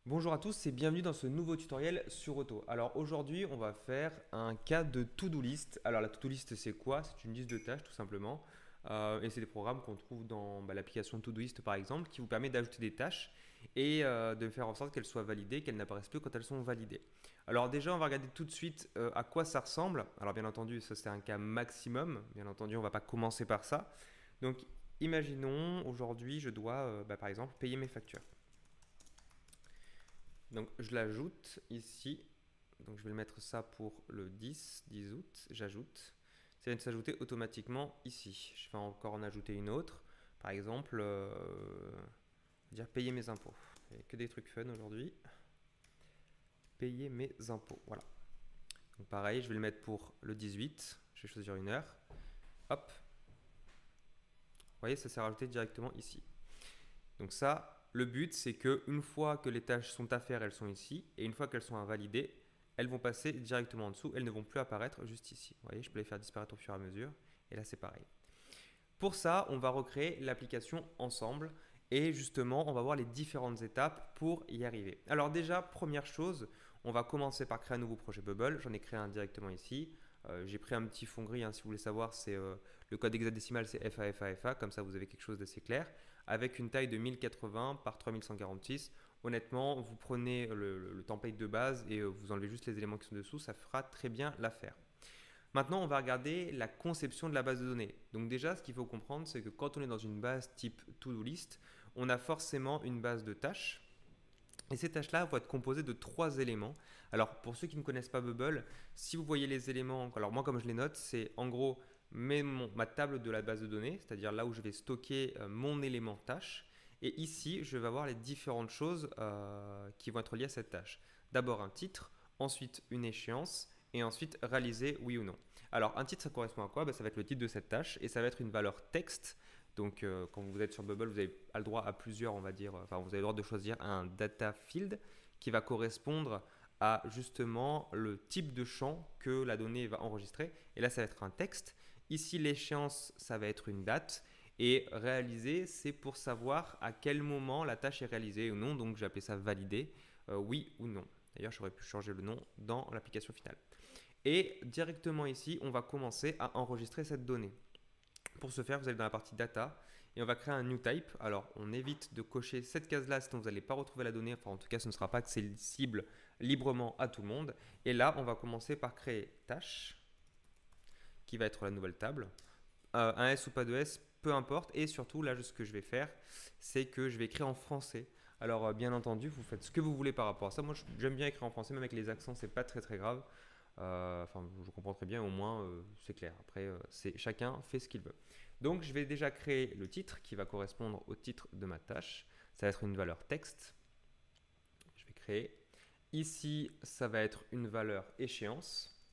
Bonjour à tous et bienvenue dans ce nouveau tutoriel sur Auto. Alors aujourd'hui on va faire un cas de to-do list. Alors la to-do list c'est quoi? C'est une liste de tâches tout simplement. Et c'est des programmes qu'on trouve dans l'application Todoist par exemple qui vous permet d'ajouter des tâches et de faire en sorte qu'elles soient validées, qu'elles n'apparaissent plus quand elles sont validées. Alors déjà on va regarder tout de suite à quoi ça ressemble. Alors bien entendu ça c'est un cas maximum. Bien entendu on ne va pas commencer par ça. Donc imaginons aujourd'hui je dois par exemple payer mes factures. Donc je l'ajoute ici. Donc je vais le mettre ça pour le 10 août. J'ajoute. Ça vient de s'ajouter automatiquement ici. Je vais encore en ajouter une autre. Par exemple, dire payer mes impôts. Il n'y a que des trucs fun aujourd'hui. Payer mes impôts. Voilà. Donc pareil, je vais le mettre pour le 18. Je vais choisir une heure. Hop. Vous voyez, ça s'est rajouté directement ici. Donc ça, le but, c'est qu'une fois que les tâches sont à faire, elles sont ici. Et une fois qu'elles sont à valider, elles vont passer directement en dessous. Elles ne vont plus apparaître juste ici. Vous voyez, je peux les faire disparaître au fur et à mesure. Et là, c'est pareil. Pour ça, on va recréer l'application ensemble. Et justement, on va voir les différentes étapes pour y arriver. Alors déjà, première chose, on va commencer par créer un nouveau projet Bubble. J'en ai créé un directement ici. J'ai pris un petit fond gris, hein, si vous voulez savoir, c'est le code hexadécimal, c'est FAFAFA, comme ça vous avez quelque chose d'assez clair, avec une taille de 1080 par 3146. Honnêtement, vous prenez le template de base et vous enlevez juste les éléments qui sont dessous, ça fera très bien l'affaire. Maintenant, on va regarder la conception de la base de données. Donc déjà, ce qu'il faut comprendre, c'est que quand on est dans une base type to-do list, on a forcément une base de tâches. Et ces tâches-là vont être composées de trois éléments. Alors, pour ceux qui ne connaissent pas Bubble, si vous voyez les éléments, alors moi comme je les note, c'est en gros ma table de la base de données, c'est-à-dire là où je vais stocker mon élément tâche. Et ici, je vais avoir les différentes choses qui vont être liées à cette tâche. D'abord un titre, ensuite une échéance, et ensuite réaliser oui ou non. Alors, un titre, ça correspond à quoi? Ça va être le titre de cette tâche, et ça va être une valeur texte. Donc, quand vous êtes sur Bubble, vous avez le droit à plusieurs, on va dire, enfin, vous avez le droit de choisir un data field qui va correspondre à justement le type de champ que la donnée va enregistrer. Et là, ça va être un texte. Ici, l'échéance, ça va être une date. Et réaliser, c'est pour savoir à quel moment la tâche est réalisée ou non. Donc, j'ai appelé ça valider, oui ou non. D'ailleurs, j'aurais pu changer le nom dans l'application finale. Et directement ici, on va commencer à enregistrer cette donnée. Pour ce faire, vous allez dans la partie data et on va créer un new type. Alors, on évite de cocher cette case-là, sinon vous n'allez pas retrouver la donnée. Enfin, en tout cas, ce ne sera pas accessible librement à tout le monde. Et là, on va commencer par créer tâche, qui va être la nouvelle table. Un S ou pas de S, peu importe. Et surtout, là, ce que je vais faire, c'est que je vais écrire en français. Alors, bien entendu, vous faites ce que vous voulez par rapport à ça. Moi, j'aime bien écrire en français, même avec les accents, c'est pas très très grave. Enfin, je comprends très bien, au moins c'est clair. Après, chacun fait ce qu'il veut. Donc, je vais déjà créer le titre qui va correspondre au titre de ma tâche. Ça va être une valeur texte. Je vais créer. Ici, ça va être une valeur échéance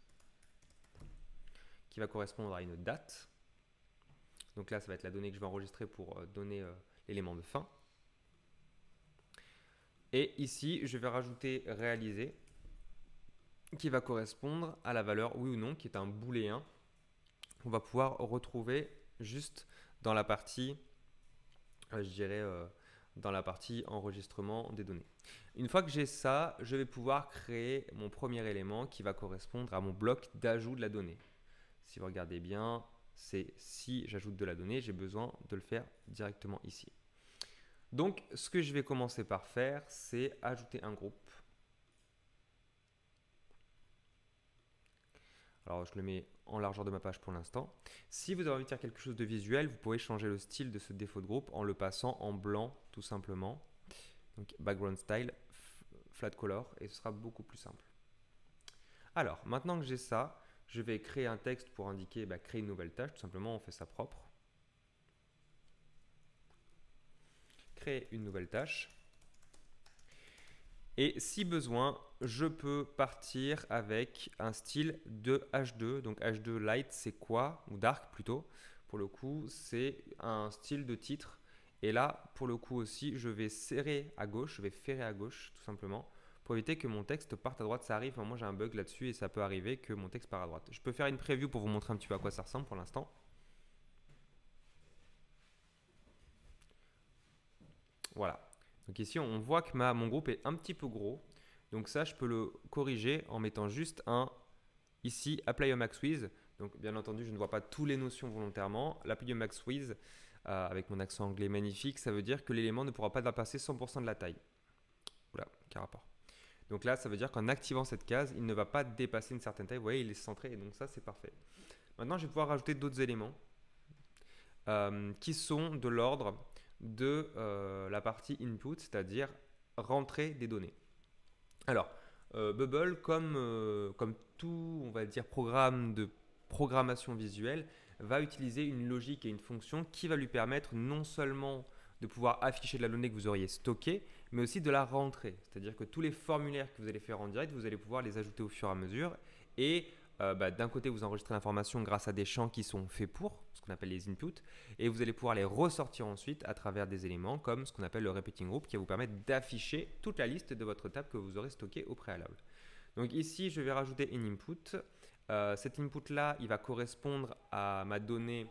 qui va correspondre à une date. Donc là, ça va être la donnée que je vais enregistrer pour donner l'élément de fin. Et ici, je vais rajouter réaliser qui va correspondre à la valeur oui ou non, qui est un booléen qu'on va pouvoir retrouver juste dans la partie, je dirais, dans la partie enregistrement des données. Une fois que j'ai ça, je vais pouvoir créer mon premier élément qui va correspondre à mon bloc d'ajout de la donnée. Si vous regardez bien, c'est si j'ajoute de la donnée, j'ai besoin de le faire directement ici. Donc, ce que je vais commencer par faire, c'est ajouter un groupe. Alors, je le mets en largeur de ma page pour l'instant. Si vous avez envie de faire quelque chose de visuel, vous pouvez changer le style de ce défaut de groupe en le passant en blanc, tout simplement. Donc, background style, flat color, et ce sera beaucoup plus simple. Alors, maintenant que j'ai ça, je vais créer un texte pour indiquer créer une nouvelle tâche. Tout simplement, on fait ça propre. Créer une nouvelle tâche. Et si besoin, je peux partir avec un style de H2. Donc H2 Light, c'est quoi? Ou Dark plutôt. Pour le coup, c'est un style de titre. Et là, pour le coup aussi, je vais serrer à gauche, je vais ferrer à gauche, tout simplement, pour éviter que mon texte parte à droite. Ça arrive, moi j'ai un bug là-dessus et ça peut arriver que mon texte parte à droite. Je peux faire une preview pour vous montrer un petit peu à quoi ça ressemble pour l'instant. Voilà. Donc ici, on voit que mon groupe est un petit peu gros. Donc ça, je peux le corriger en mettant juste un, ici, Apply a Max Width. Donc bien entendu, je ne vois pas toutes les notions volontairement. L'Apply a Max Width, avec mon accent anglais magnifique, ça veut dire que l'élément ne pourra pas dépasser 100% de la taille. Oula, quel rapport. Donc là, ça veut dire qu'en activant cette case, il ne va pas dépasser une certaine taille. Vous voyez, il est centré et donc ça, c'est parfait. Maintenant, je vais pouvoir rajouter d'autres éléments qui sont de l'ordre de la partie input, c'est-à-dire rentrer des données. Alors, Bubble, comme tout, on va dire, programme de programmation visuelle, va utiliser une logique et une fonction qui va lui permettre non seulement de pouvoir afficher de la donnée que vous auriez stockée, mais aussi de la rentrer. C'est-à-dire que tous les formulaires que vous allez faire en direct, vous allez pouvoir les ajouter au fur et à mesure. Et d'un côté, vous enregistrez l'information grâce à des champs qui sont faits pour, ce qu'on appelle les inputs, et vous allez pouvoir les ressortir ensuite à travers des éléments comme ce qu'on appelle le repeating group, qui va vous permettre d'afficher toute la liste de votre table que vous aurez stockée au préalable. Donc ici, je vais rajouter une input. Cet input-là, il va correspondre à ma donnée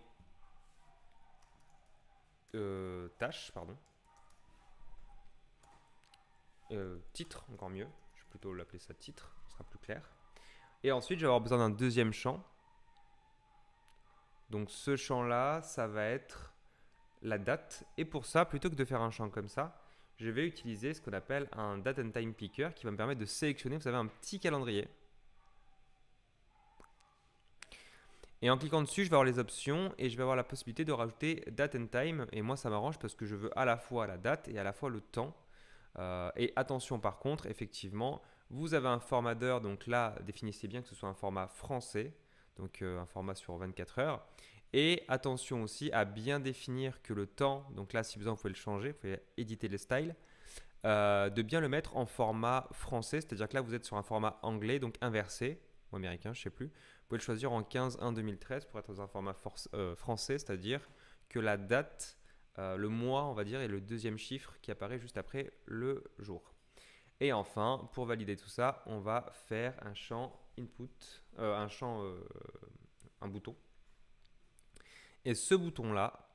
tâche, pardon. Titre, encore mieux. Je vais plutôt l'appeler ça titre, ce sera plus clair. Et ensuite, je vais avoir besoin d'un deuxième champ. Donc ce champ-là, ça va être la date. Et pour ça, plutôt que de faire un champ comme ça, je vais utiliser ce qu'on appelle un date and time picker qui va me permettre de sélectionner, vous savez, un petit calendrier. Et en cliquant dessus, je vais avoir les options et je vais avoir la possibilité de rajouter date and time. Et moi, ça m'arrange parce que je veux à la fois la date et à la fois le temps. Et attention par contre, effectivement, vous avez un format d'heure. Donc là, définissez bien que ce soit un format français. Donc un format sur 24 heures. Et attention aussi à bien définir que le temps, donc là, si besoin, vous pouvez le changer, vous pouvez éditer le style, de bien le mettre en format français. C'est-à-dire que là, vous êtes sur un format anglais, donc inversé, ou américain, je ne sais plus. Vous pouvez le choisir en 15-1-2013 pour être dans un format français, c'est-à-dire que la date, le mois, on va dire, est le deuxième chiffre qui apparaît juste après le jour. Et enfin, pour valider tout ça, on va faire un champ input, un bouton. Et ce bouton-là,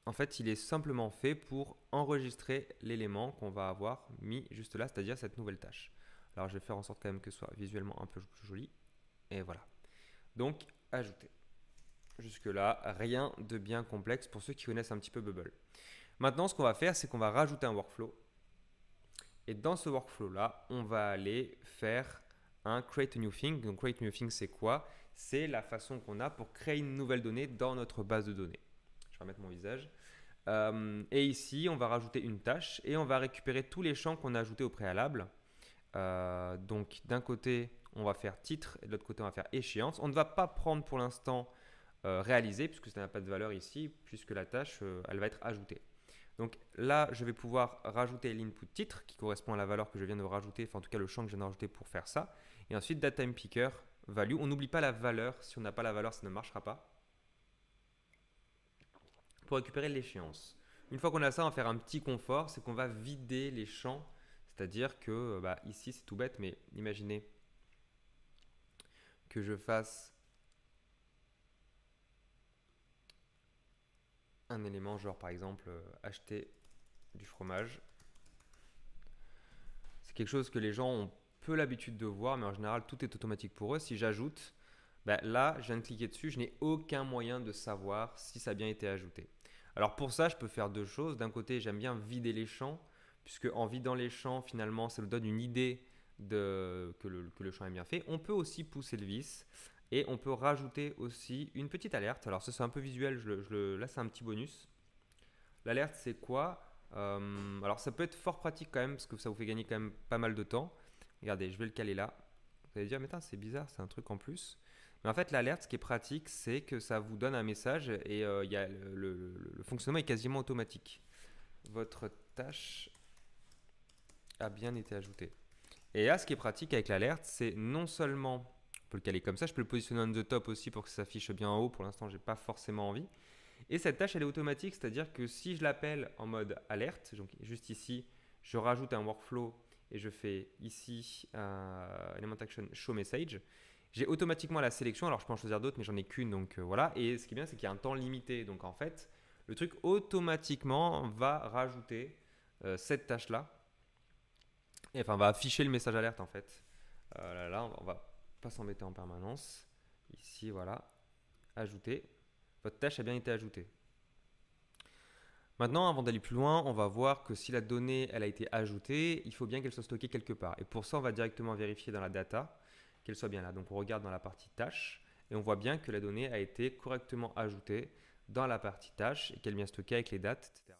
en fait, il est simplement fait pour enregistrer l'élément qu'on va avoir mis juste là, c'est-à-dire cette nouvelle tâche. Alors, je vais faire en sorte quand même que ce soit visuellement un peu plus joli. Et voilà. Donc, ajouter. Jusque-là, rien de bien complexe pour ceux qui connaissent un petit peu Bubble. Maintenant, ce qu'on va faire, c'est qu'on va rajouter un workflow. Et dans ce workflow-là, on va aller faire un create a new thing. Donc, create a new thing, c'est quoi? C'est la façon qu'on a pour créer une nouvelle donnée dans notre base de données. Je vais remettre mon visage. Et ici, on va rajouter une tâche et on va récupérer tous les champs qu'on a ajoutés au préalable. Donc, d'un côté, on va faire titre et de l'autre côté, on va faire échéance. On ne va pas prendre pour l'instant réaliser puisque ça n'a pas de valeur ici, puisque la tâche, elle va être ajoutée. Donc là, je vais pouvoir rajouter l'input titre qui correspond à la valeur que je viens de rajouter, enfin en tout cas le champ que je viens de rajouter pour faire ça. Et ensuite, datetime picker value. On n'oublie pas la valeur. Si on n'a pas la valeur, ça ne marchera pas. Pour récupérer l'échéance. Une fois qu'on a ça, on va faire un petit confort, c'est qu'on va vider les champs. C'est-à-dire que ici, c'est tout bête, mais imaginez que je fasse un élément, genre par exemple acheter du fromage. C'est quelque chose que les gens ont peu l'habitude de voir, mais en général, tout est automatique pour eux. Si j'ajoute, là, je viens de cliquer dessus, je n'ai aucun moyen de savoir si ça a bien été ajouté. Alors pour ça, je peux faire deux choses. D'un côté, j'aime bien vider les champs, puisque en vidant les champs, finalement, ça nous donne une idée que le champ est bien fait. On peut aussi pousser le vis et on peut rajouter aussi une petite alerte. Alors ça, c'est un peu visuel, là, c'est un petit bonus. L'alerte, c'est quoi? Alors ça peut être fort pratique quand même, parce que ça vous fait gagner quand même pas mal de temps. Regardez, je vais le caler là. Vous allez dire, mais c'est bizarre, c'est un truc en plus. Mais en fait, l'alerte, ce qui est pratique, c'est que ça vous donne un message et le fonctionnement est quasiment automatique. Votre tâche a bien été ajoutée. Et là, ce qui est pratique avec l'alerte, c'est non seulement, on peut le caler comme ça, je peux le positionner on the top aussi pour que ça s'affiche bien en haut. Pour l'instant, je n'ai pas forcément envie. Et cette tâche, elle est automatique, c'est-à-dire que si je l'appelle en mode alerte, donc juste ici, je rajoute un workflow et je fais ici element action show message, j'ai automatiquement la sélection. Alors je peux en choisir d'autres, mais j'en ai qu'une, donc voilà. Et ce qui est bien, c'est qu'il y a un temps limité. Donc en fait, le truc automatiquement va rajouter cette tâche-là. Et enfin, on va afficher le message alerte en fait. Là, on va pas s'embêter en permanence. Ici, voilà. Ajouter. Votre tâche a bien été ajoutée. Maintenant, avant d'aller plus loin, on va voir que si la donnée elle a été ajoutée, il faut bien qu'elle soit stockée quelque part. Et pour ça, on va directement vérifier dans la data qu'elle soit bien là. Donc, on regarde dans la partie tâche et on voit bien que la donnée a été correctement ajoutée dans la partie tâche et qu'elle est bien stockée avec les dates, etc.